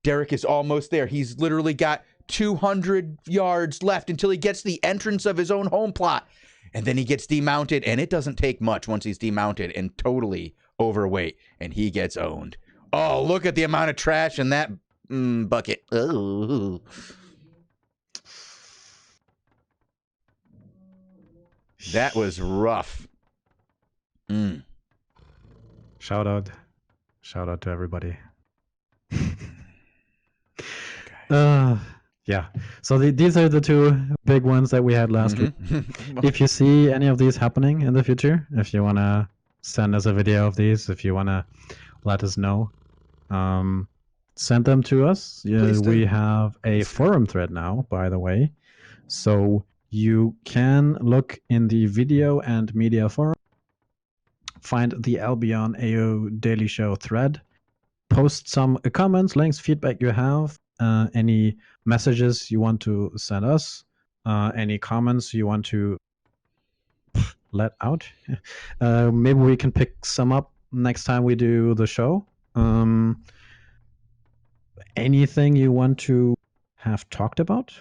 Derek is almost there. He's literally got 200 yards left until he gets to the entrance of his own home plot. And then he gets demounted, and it doesn't take much once he's demounted and totally overweight, and he gets owned. Oh, look at the amount of trash in that bucket. Oh. That was rough. Shout out to everybody. Yeah, so these are the 2 big ones that we had last week. If you see any of these happening in the future, if you want to send us a video of these, if you want to let us know, send them to us. Yeah, we have a forum thread now, by the way, so you can look in the video and media forum, find the Albion AO Daily Show thread, post some comments, links, feedback you have, any messages you want to send us, any comments you want to let out. Maybe we can pick some up next time we do the show. Anything you want to have talked about?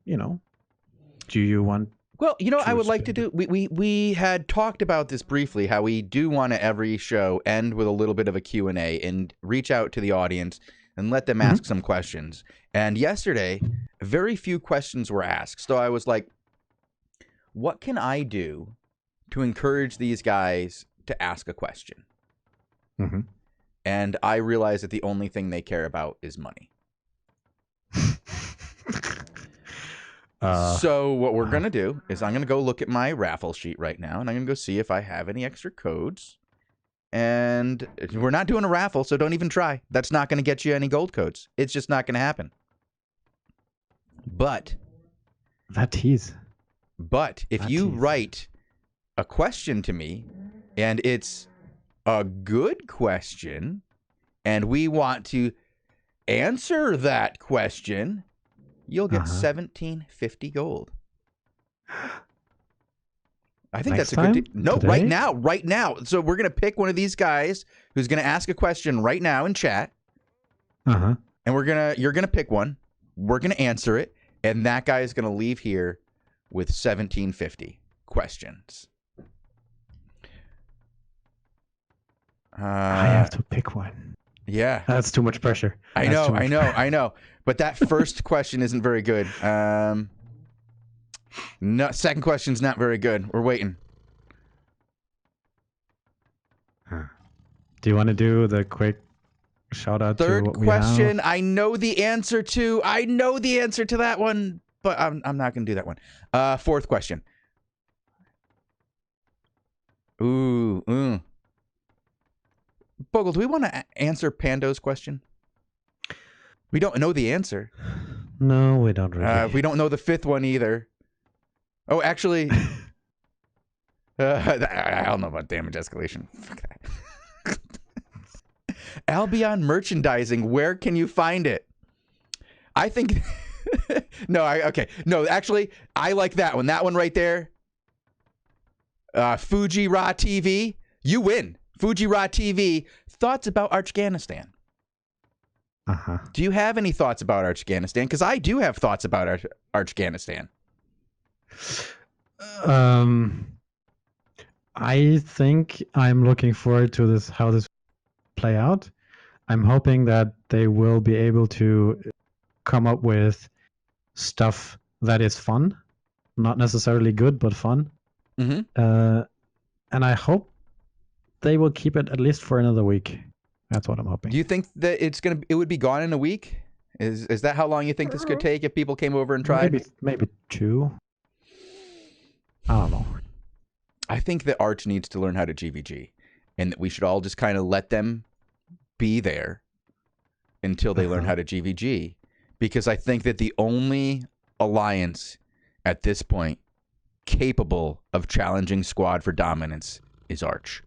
Do you want... Well, I would like to do... We had talked about this briefly, how we do want to every show end with a little bit of a Q&A and reach out to the audience and let them ask some questions. And yesterday, very few questions were asked. So I was like, what can I do to encourage these guys to ask a question? And I realized that the only thing they care about is money. So what we're going to do is I'm going to go look at my raffle sheet right now, and I'm going to go see if I have any extra codes. And we're not doing a raffle, so don't even try. That's not going to get you any gold codes. It's just not going to happen. But if you write a question to me, and it's a good question, and we want to answer that question, you'll get 1750 gold. I think Next that's a good time? No, Today? right now. So we're going to pick one of these guys who's going to ask a question right now in chat. And you're going to pick one. We're going to answer it. And that guy is going to leave here with 1750 questions. I have to pick one. Yeah. That's too much pressure. I know. But that first question isn't very good. No, second question's not very good. We're waiting. Do you want to do the quick shout out Third to what question, we have? I know the answer to that one, but I'm not going to do that one. Fourth question. Ooh. Bogul, do we want to answer Pando's question? We don't know the answer. No, we don't really. We don't know the fifth one either. Oh, actually, I don't know about damage escalation. Fuck that. Albion merchandising. Where can you find it? I think No, okay. No, actually, I like that one. That one right there. Fuji Ra TV. You win. Fuji Ra TV. Thoughts about Archghanistan? Do you have any thoughts about Archghanistan? Because I do have thoughts about Archghanistan. I think I'm looking forward to this, how this play out. I'm hoping that they will be able to come up with stuff that is fun, not necessarily good, but fun. Mm-hmm. And I hope they will keep it at least for another week. That's what I'm hoping. Do you think that it would be gone in a week? Is that how long you think this could take if people came over and tried? Maybe 2. I don't know. I think that Arch needs to learn how to GVG, and that we should all just kind of let them be there until they learn how to GVG, because I think that the only alliance at this point capable of challenging Squad for dominance is Arch,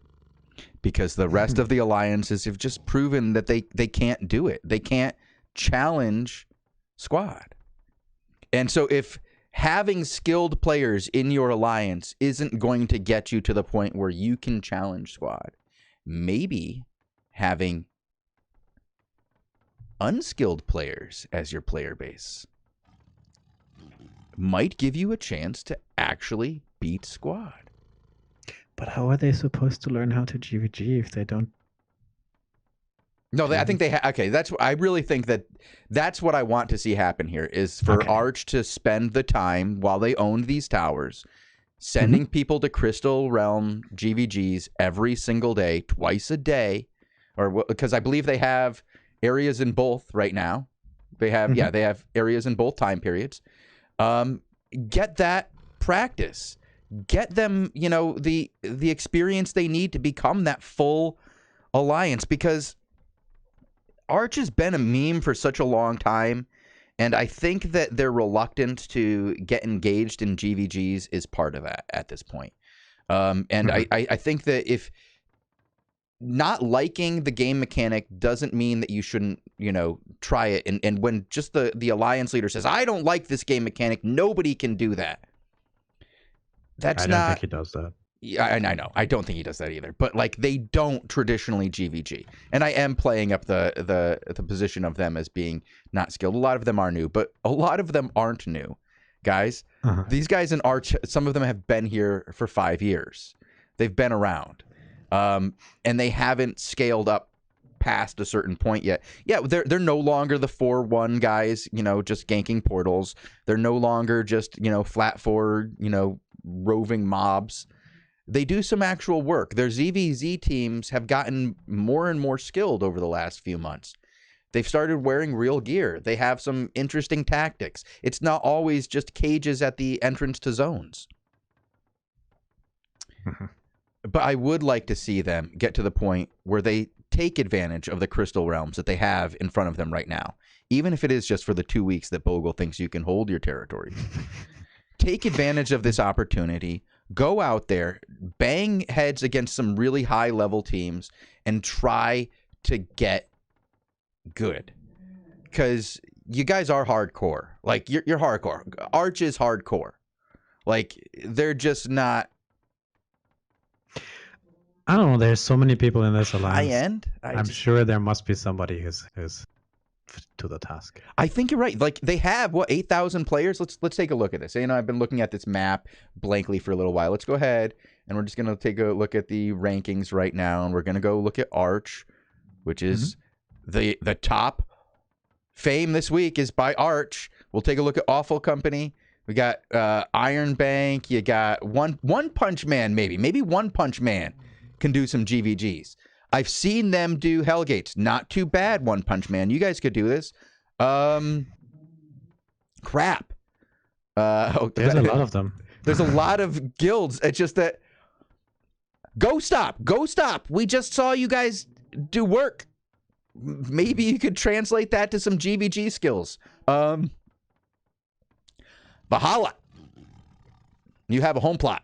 because the rest of the alliances have just proven that they can't do it. They can't challenge Squad. And so if having skilled players in your alliance isn't going to get you to the point where you can challenge Squad, maybe having unskilled players as your player base might give you a chance to actually beat Squad. But how are they supposed to learn how to GVG if they don't? No, I think they okay. I really think that's what I want to see happen here is for Arch to spend the time while they own these towers, sending people to Crystal Realm GVGs every single day, twice a day, or because I believe they have areas in both right now. They have they have areas in both time periods. Get that practice. Get them, the experience they need to become that full alliance, because Arch has been a meme for such a long time, and I think that their reluctance to get engaged in GVGs is part of that at this point. I think that if not liking the game mechanic doesn't mean that you shouldn't, try it. And when just the alliance leader says, I don't like this game mechanic, nobody can do that. I don't think he does that. Yeah, I know. I don't think he does that either. But they don't traditionally GVG, and I am playing up the position of them as being not skilled. A lot of them are new, but a lot of them aren't new, guys. These guys in Arch, some of them have been here for 5 years. They've been around, and they haven't scaled up past a certain point yet. Yeah, they're no longer the 4-1 guys, just ganking portals. They're no longer just flat forward, roving mobs. They do some actual work. Their ZVZ teams have gotten more and more skilled over the last few months. They've started wearing real gear. They have some interesting tactics. It's not always just cages at the entrance to zones. But I would like to see them get to the point where they take advantage of the crystal realms that they have in front of them right now, even if it is just for the 2 weeks that Bogul thinks you can hold your territory. Take advantage of this opportunity. Go out there, bang heads against some really high-level teams, and try to get good. Because you guys are hardcore. You're hardcore. Arch is hardcore. They're just not... I don't know. There's so many people in this alliance. High-end? I'm sure there must be somebody who's to the task. I think you're right. They have 8,000 players. Let's take a look at this. I've been looking at this map blankly for a little while. Let's go ahead and we're just gonna take a look at the rankings right now, and we're gonna go look at Arch, which is the top fame this week is by Arch. We'll take a look at Awful Company. We got Iron Bank. You got One Punch Man. Maybe One Punch Man can do some GVGs. I've seen them do Hellgates. Not too bad, One Punch Man. You guys could do this. Crap. There's a lot of them. There's a lot of guilds. It's just that... Go stop. We just saw you guys do work. Maybe you could translate that to some GVG skills. Valhalla. You have a home plot.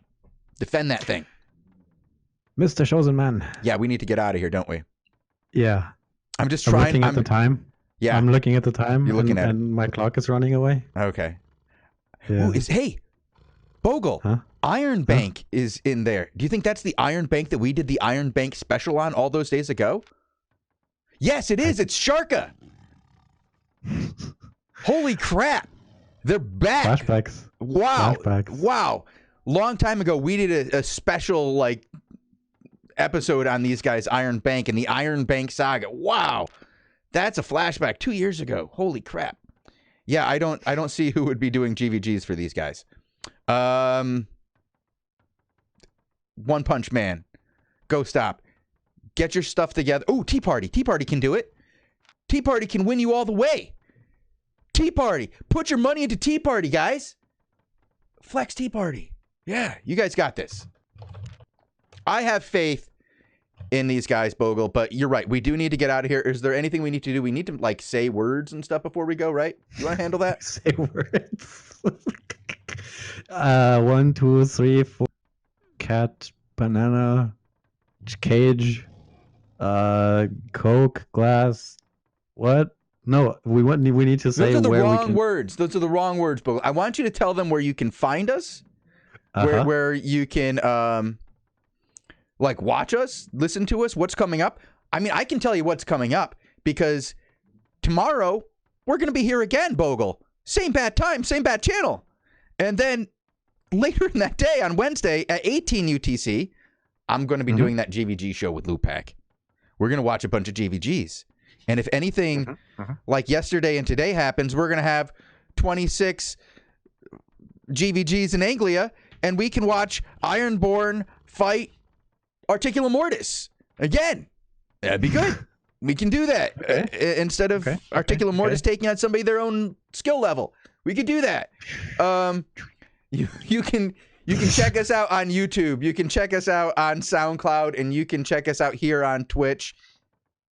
Defend that thing. Mr. Shozen Man. Yeah, we need to get out of here, don't we? Yeah. I'm just trying. Looking at the time. Yeah. I'm looking at the time. You're looking at it. And my clock is running away. Okay. Yeah. Ooh, hey, Bogul. Huh? Iron Bank is in there. Do you think that's the Iron Bank that we did the Iron Bank special on all those days ago? Yes, it is. It's Sharka. Holy crap. They're back. Flashbacks. Wow. Flashbacks. Wow. Long time ago, we did a special like episode on these guys, Iron Bank and the Iron Bank saga. Wow. That's a flashback 2 years ago. Holy crap. Yeah, I don't see who would be doing GVGs for these guys. One Punch Man. Go stop. Get your stuff together. Oh, Tea Party. Tea Party can do it. Tea Party can win you all the way. Tea Party. Put your money into Tea Party, guys. Flex Tea Party. Yeah, you guys got this. I have faith in these guys, Bogul, but you're right. We do need to get out of here. Is there anything we need to do? We need to, like, say words and stuff before we go, right? You want to handle that? Say words. 1, 2, 3, 4. Cat, banana, cage, Coke, glass. What? No, we need to say Those are the where we wrong can... words. Those are the wrong words, Bogul. I want you to tell them where you can find us, where you can like watch us, listen to us, what's coming up. I mean, I can tell you what's coming up because tomorrow we're going to be here again, Bogul. Same bad time, same bad channel. And then later in that day on Wednesday at 18 UTC, I'm going to be doing that GVG show with Lupac. We're going to watch a bunch of GVGs. And if anything like yesterday and today happens, we're going to have 26 GVGs in Anglia, and we can watch Ironborn fight Articulum Mortis again. That'd be good. We can do that. Instead of Articulum Mortis taking on somebody their own skill level. We could do that. You can check us out on YouTube. You can check us out on SoundCloud, and you can check us out here on Twitch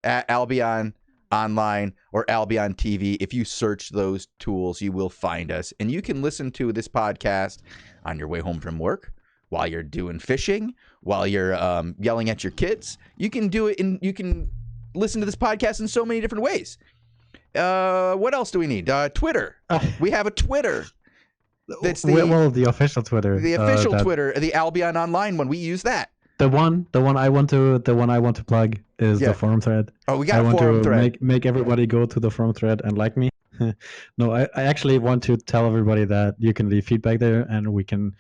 at Albion Online or Albion TV. If you search those tools, you will find us. And you can listen to this podcast on your way home from work, while you're doing fishing, while you're yelling at your kids. You can do it, and you can listen to this podcast in so many different ways. What else do we need? Twitter. We have a Twitter. That's the official Twitter. The official Twitter, the Albion Online one. We use that. The one I want to plug is the forum thread. Oh, we got a forum thread. Make everybody go to the forum thread and like me. No, I actually want to tell everybody that you can leave feedback there, and we can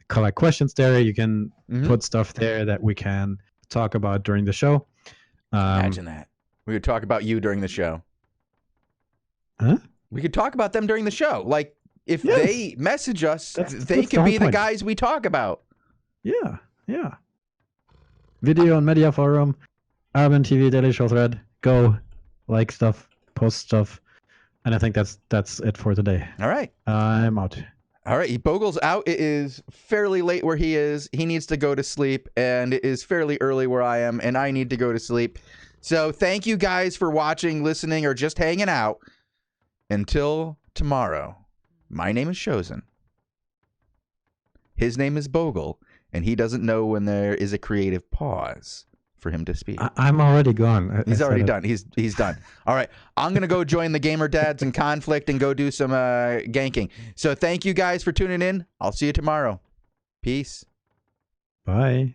collect questions there. You can put stuff there that we can talk about during the show. Imagine that. We would talk about you during the show. Huh? We could talk about them during the show. Like, if they message us, they could be the guys we talk about. Yeah, yeah. Video on Media Forum, Albion TV Daily Show thread. Go, like stuff, post stuff. And I think that's it for today. All right. I'm out. All right, Bogul's out. It is fairly late where he is. He needs to go to sleep, and it is fairly early where I am, and I need to go to sleep. So thank you guys for watching, listening, or just hanging out. Until tomorrow, my name is Shozen. His name is Bogul, and he doesn't know when there is a creative pause for him to speak. I'm already gone. He's already done. He's done. All right. I'm going to go join the Gamer Dads in Conflict and go do some ganking. So thank you guys for tuning in. I'll see you tomorrow. Peace. Bye.